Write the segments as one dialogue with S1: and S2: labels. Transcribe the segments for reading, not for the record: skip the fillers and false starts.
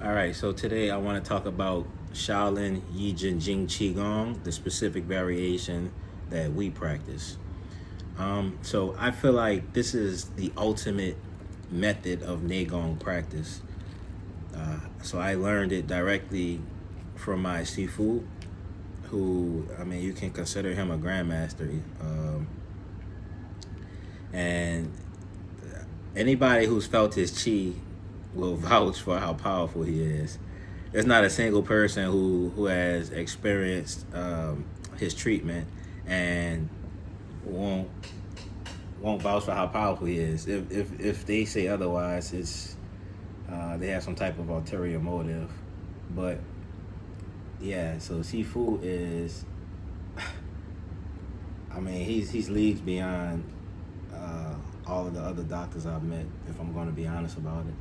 S1: All right, so today I want to talk about Shaolin Yijinjing Qigong, the specific variation that we practice. So I feel like this is the ultimate method of Neigong practice. So I learned it directly from my Sifu, who, I mean, you can consider him a grandmaster. And anybody who's felt his chi will vouch for how powerful he is. There's not a single person who has experienced his treatment and won't vouch for how powerful he is. If they say otherwise, it's they have some type of ulterior motive. But yeah, so Sifu is, I mean, he's leagues beyond all of the other doctors I've met. If I'm going to be honest about it.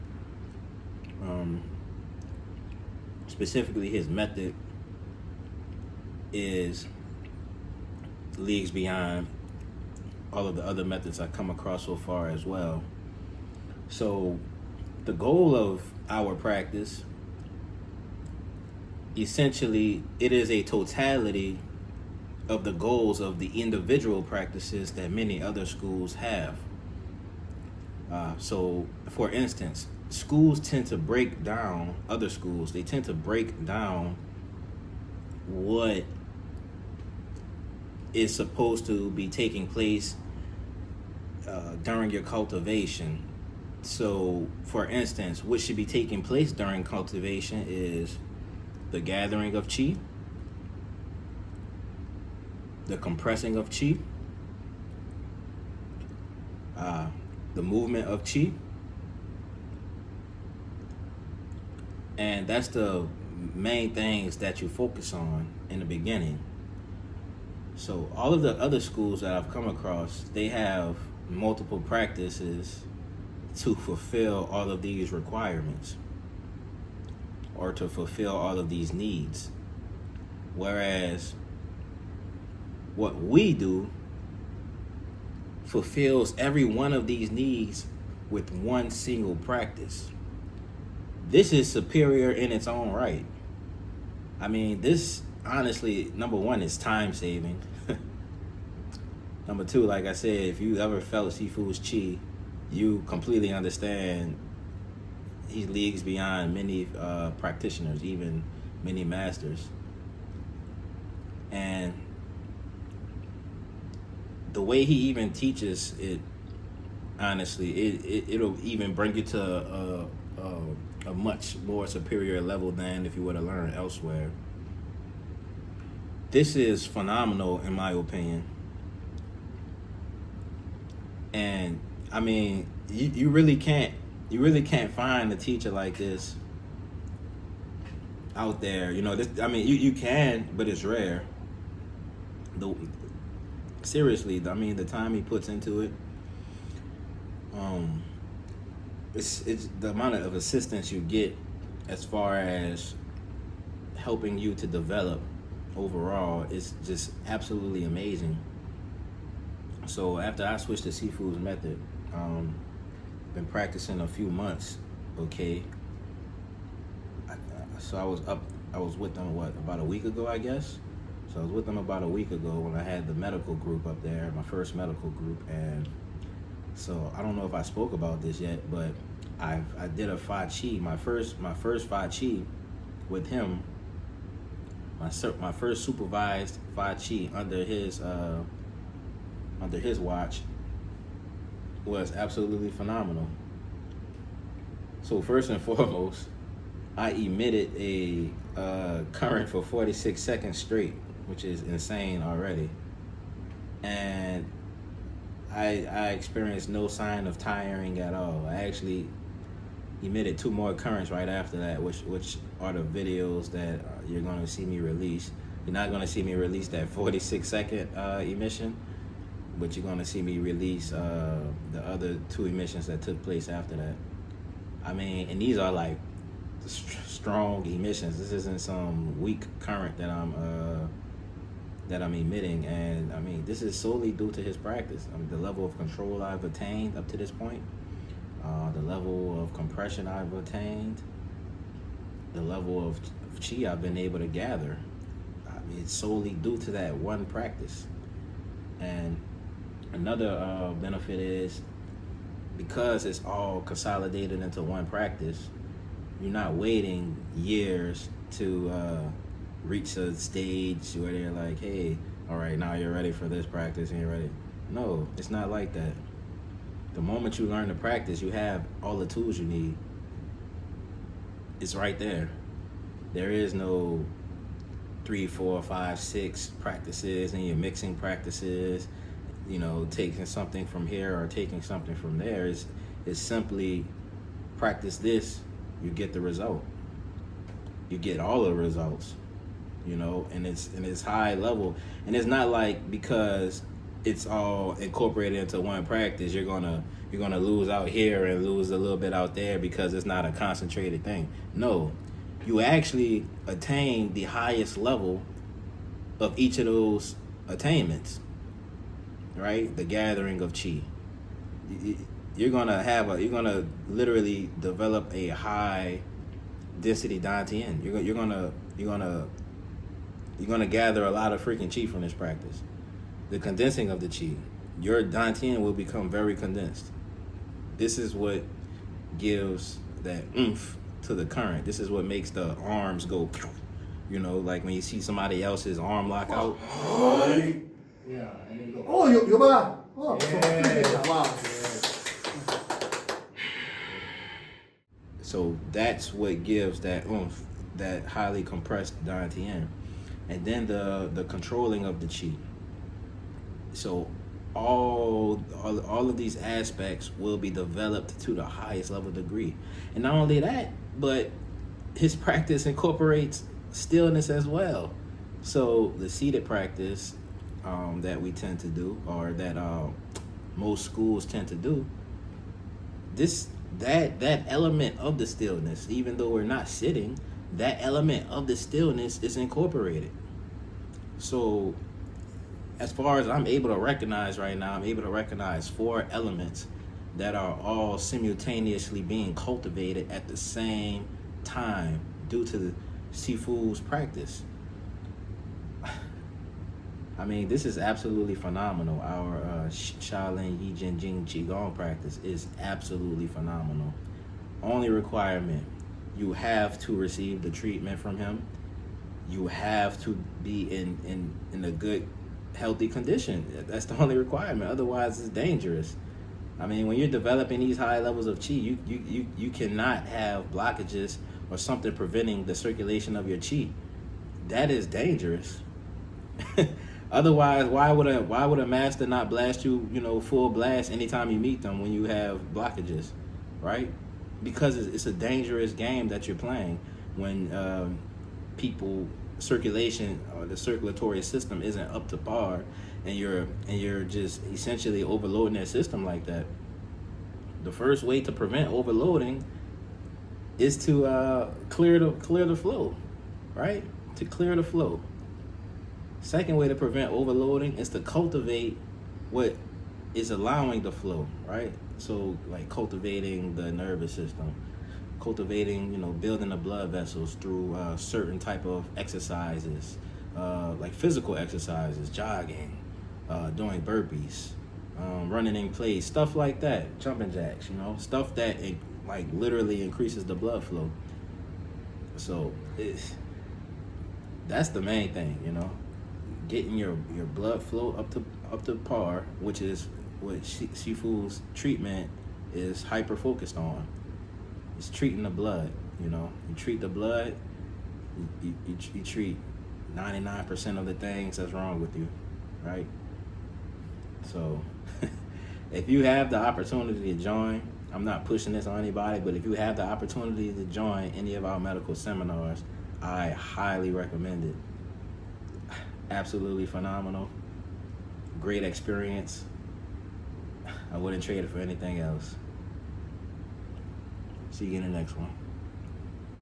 S1: Specifically, his method is leagues beyond all of the other methods I come across so far as well. So the goal of our practice, essentially, it is a totality of the goals of the individual practices that many other schools have. So for instance, schools tend to break down, other schools, they tend to break down what is supposed to be taking place during your cultivation. So, for instance, what should be taking place during cultivation is the gathering of chi, the compressing of chi, the movement of chi, and that's the main things that you focus on in the beginning. So all of the other schools that I've come across, they have multiple practices to fulfill all of these requirements or to fulfill all of these needs. Whereas what we do fulfills every one of these needs with one single practice. This is superior in its own right. I mean, this honestly, number one, is time saving. Number two, like I said, if you ever felt Sifu's chi, you completely understand he's leagues beyond many practitioners, even many masters. And the way he even teaches it, honestly, it'll even bring you to a much more superior level than if you were to learn elsewhere. This is phenomenal in my opinion. And I mean, you really can't find a teacher like this out there. You know, this, I mean, you can, but it's rare. Seriously, I mean, the time he puts into it, it's the amount of assistance you get as far as helping you to develop overall is just absolutely amazing. So after I switched to Sifu's method, been practicing a few months. Okay, so I was with them about a week ago, I guess. So I was with them about a week ago when I had the medical group up there, my first medical group, and so I don't know if I spoke about this yet, but I did a Fa Chi, my first Fa Chi with him, my first supervised Fa Chi under his watch was absolutely phenomenal. So first and foremost, I emitted a current for 46 seconds straight, which is insane already. And I experienced no sign of tiring at all. I actually emitted 2 more currents right after that, which are the videos that you're going to see me release. You're not going to see me release that 46-second emission, but you're going to see me release the other 2 emissions that took place after that. I mean, and these are like strong emissions. This isn't some weak current that I'm emitting, and I mean, this is solely due to his practice. I mean, the level of control I've attained up to this point, the level of compression I've attained, the level of chi I've been able to gather. I mean, it's solely due to that one practice. And another benefit is because it's all consolidated into one practice, you're not waiting years to reach a stage where they're like, hey, all right, now you're ready for this practice and you're ready. No, it's not like that. The moment you learn to practice, you have all the tools you need. It's right there. There is no 3, 4, 5, 6 practices and you're mixing practices, taking something from here or taking something from there. It's simply practice this, you get the result. You get all the results, and it's high level. And it's not like because it's all incorporated into one practice, you're gonna lose out here and lose a little bit out there because it's not a concentrated thing. No, you actually attain the highest level of each of those attainments, right? The gathering of chi. You're gonna literally develop a high density dantian. You're gonna gather a lot of freaking chi from this practice. The condensing of the chi, your dantian will become very condensed. This is what gives that oomph to the current. This is what makes the arms go, like when you see somebody else's arm lock out.
S2: Yeah, and then go. Oh, you back. Oh, yeah. Wow.
S1: So that's what gives that oomph, that highly compressed dantian. And then the controlling of the chi. So all of these aspects will be developed to the highest level degree. And not only that, but his practice incorporates stillness as well. So the seated practice that we tend to do, or that most schools tend to do, that element of the stillness, even though we're not sitting, that element of the stillness is incorporated. So as far as I'm able to recognize right now, I'm able to recognize 4 elements that are all simultaneously being cultivated at the same time due to the Sifu's practice. I mean, this is absolutely phenomenal. Our Shaolin Yijinjing Qigong practice is absolutely phenomenal. Only requirement, you have to receive the treatment from him. You have to be in a good, healthy condition. That's the only requirement. Otherwise, it's dangerous. I mean, when you're developing these high levels of chi, you cannot have blockages or something preventing the circulation of your chi. That is dangerous. Otherwise, why would a master not blast you, full blast anytime you meet them when you have blockages, right? Because it's a dangerous game that you're playing when people circulation or the circulatory system isn't up to par, and you're just essentially overloading their system like that. The first way to prevent overloading is to clear the flow, right? To clear the flow. Second way to prevent overloading is to cultivate what is allowing the flow, right? So like cultivating the nervous system, cultivating, building the blood vessels through certain type of exercises, like physical exercises, jogging, doing burpees, running in place, stuff like that, jumping jacks, stuff that like literally increases the blood flow. So that's the main thing, getting your blood flow up to par, which is what Sifu's treatment is hyper focused on. It's treating the blood. You treat the blood, you treat 99% of the things that's wrong with you, right? So if you have the opportunity to join, I'm not pushing this on anybody, but if you have the opportunity to join any of our medical seminars, I highly recommend it. Absolutely phenomenal. Great experience. I wouldn't trade it for anything else. See you in the next one.